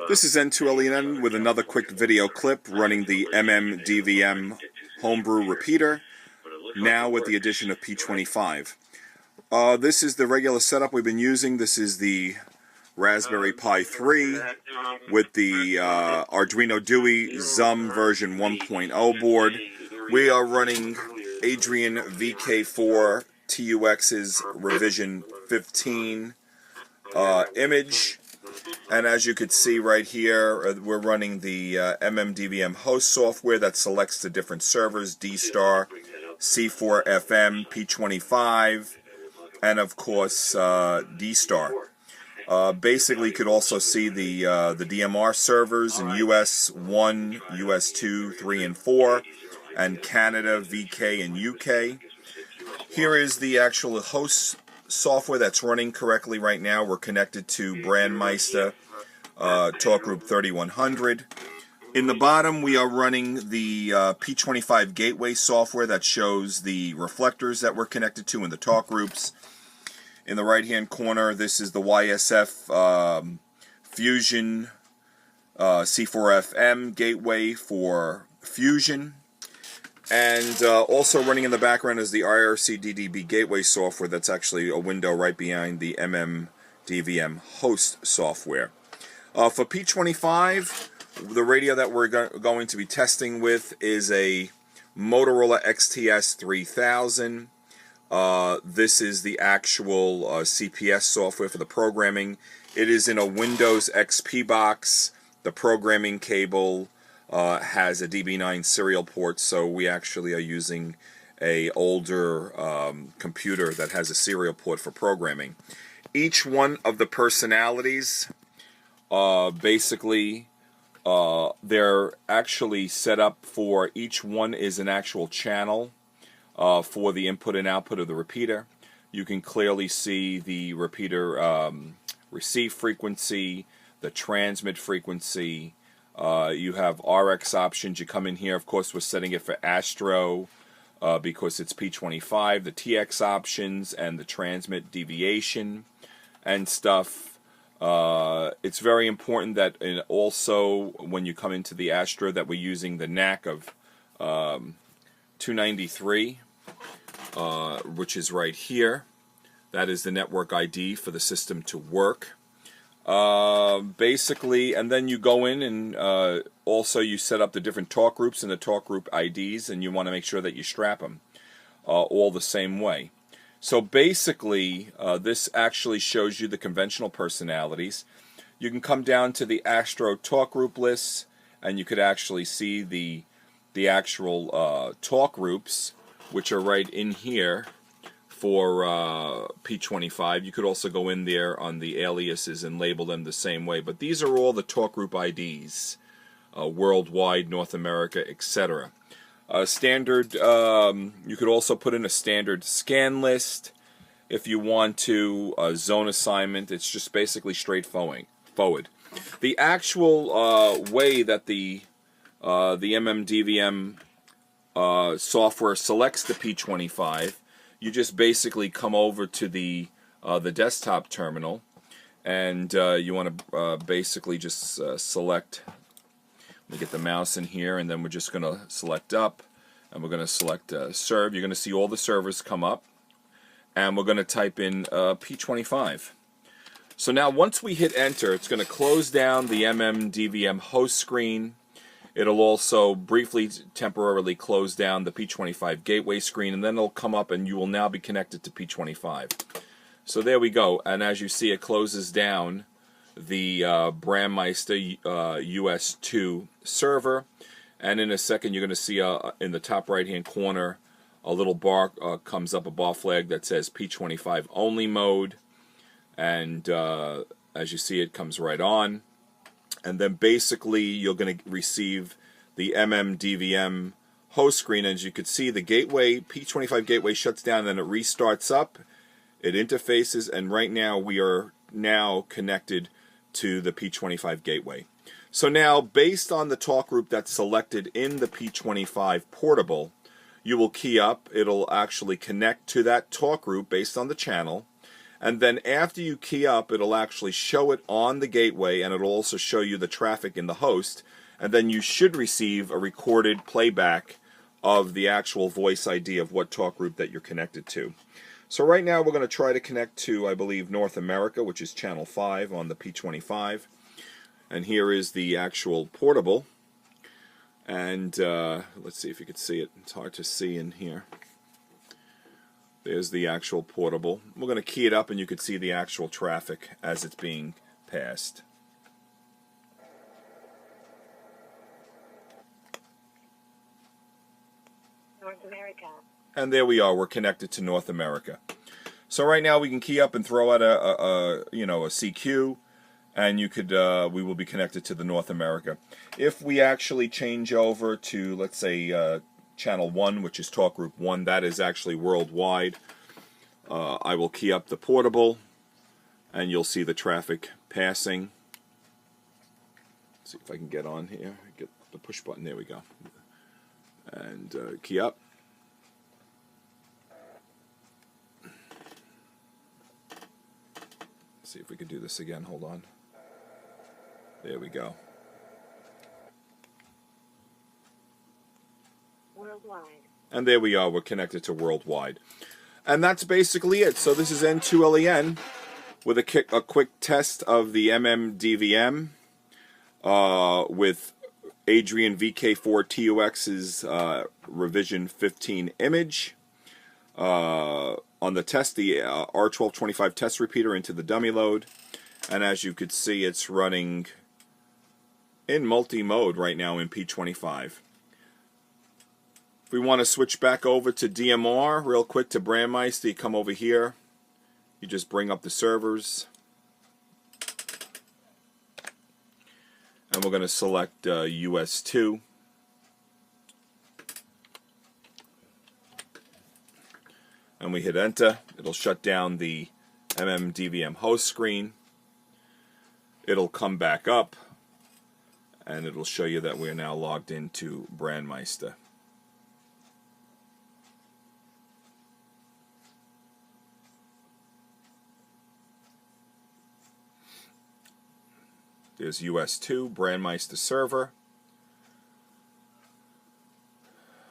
This is N2LEN with another quick video clip running the MMDVM Homebrew repeater, now with the addition of P25. This is the regular setup we've been using. This is the Raspberry Pi3 with the Arduino Due ZUM version 1.0 board. We are running Adrian VK4TUX's revision 15 image. And as you could see right here, we're running the MMDVM host software that selects the different servers, D-Star, C4FM, P25, and of course D-Star. Basically, you could also see the DMR servers in US 1, US 2, 3, and 4, and Canada, VK, and UK. Here is the actual host software that's running correctly right now. We're connected to Brandmeister Talk Group 3100. In the bottom, we are running the P25 Gateway software that shows the reflectors that we're connected to in the talk groups. In the right-hand corner, this is the YSF Fusion C4FM Gateway for Fusion. And also running in the background is the IRC-DDB Gateway software. That's actually a window right behind the MMDVM host software. For P25, the radio that we're going to be testing with is a Motorola XTS3000. This is the actual CPS software for the programming. It is in a Windows XP box. The programming cable has a DB9 serial port, so we actually are using a older computer that has a serial port for programming. Each one of the personalities, basically, they're actually set up for, each one is an actual channel for the input and output of the repeater. You can clearly see the repeater receive frequency, the transmit frequency. You have RX options. You come in here, of course, we're setting it for Astro because it's P25, the TX options, and the transmit deviation and stuff. It's very important that also when you come into the Astro that we're using the NAC of 293, which is right here. That is the network ID for the system to work. Basically, and then you go in and also you set up the different talk groups and the talk group IDs, and you want to make sure that you strap them all the same way. So basically, this actually shows you the conventional personalities. You can come down to the Astro talk group lists, and you could actually see the actual talk groups, which are right in here for P25. You could also go in there on the aliases and label them the same way. But these are all the talk group IDs, worldwide, North America, etc. Standard, you could also put in a standard scan list if you want to, zone assignment. It's just basically straightforward. The actual way that the MMDVM software selects the P25, you just basically come over to the desktop terminal, and you want to basically just select. Let me get the mouse in here, and then we're just going to select up, and we're going to select serve. You're going to see all the servers come up, and we're going to type in P25. So now once we hit enter, it's going to close down the MMDVM host screen. It'll also briefly, temporarily close down the P25 Gateway screen, and then it'll come up and you will now be connected to P25. So there we go, and as you see, it closes down the Brandmeister US 2 server, and in a second you're going to see in the top right hand corner a little bar comes up, a bar flag that says P25 only mode, and as you see, it comes right on. And then basically you're going to receive the MMDVM host screen. As you can see, the gateway, P25 Gateway, shuts down, and then it restarts up. It interfaces, and right now we are now connected to the P25 Gateway. So now, based on the talk group that's selected in the P25 portable, you will key up. It'll actually connect to that talk group based on the channel, And then after you key up, it'll actually show it on the gateway, and it'll also show you the traffic in the host. And then you should receive a recorded playback of the actual voice ID of what talk group that you're connected to. So right now we're going to try to connect to, I believe, North America, which is channel 5 on the P25. And here is the actual portable. And let's see if you can see it. It's hard to see in here. There's the actual portable. We're going to key it up and you can see the actual traffic as it's being passed. North America. And there we are. We're connected to North America. So right now we can key up and throw out a CQ, and you could we will be connected to the North America. If we actually change over to, let's say, channel 1, which is talk group 1, that is actually worldwide. I will key up the portable, and you'll see the traffic passing. Let's see if I can get on here. Get the push button. There we go. And key up. See if we can do this again. Hold on. There we go. Worldwide. And there we are. We're connected to worldwide. And that's basically it. So this is N2LEN with a quick test of the MMDVM with Adrian VK4TUX's revision 15 image. On the test, the R-1225 test repeater into the dummy load. And as you could see, it's running in multi-mode right now in P25. If we want to switch back over to DMR real quick to Brandmeister, you come over here. You just bring up the servers. And we're going to select US2. And we hit enter. It'll shut down the MMDVM host screen. It'll come back up, and it'll show you that we're now logged into Brandmeister. There's US2, Brandmeister server.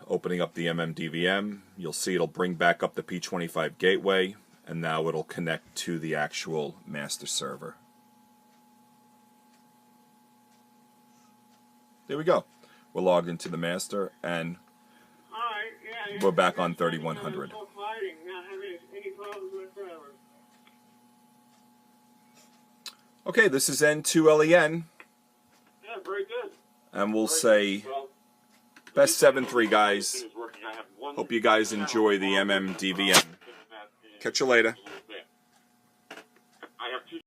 Opening up the MMDVM, you'll see it'll bring back up the P25 Gateway, and now it'll connect to the actual master server. There we go. We're logged into the master, and we're back on 3100. Okay, this is N2LEN. Yeah, very good. And we'll say best 7-3, guys. Hope you guys enjoy the MMDVM. Catch you later.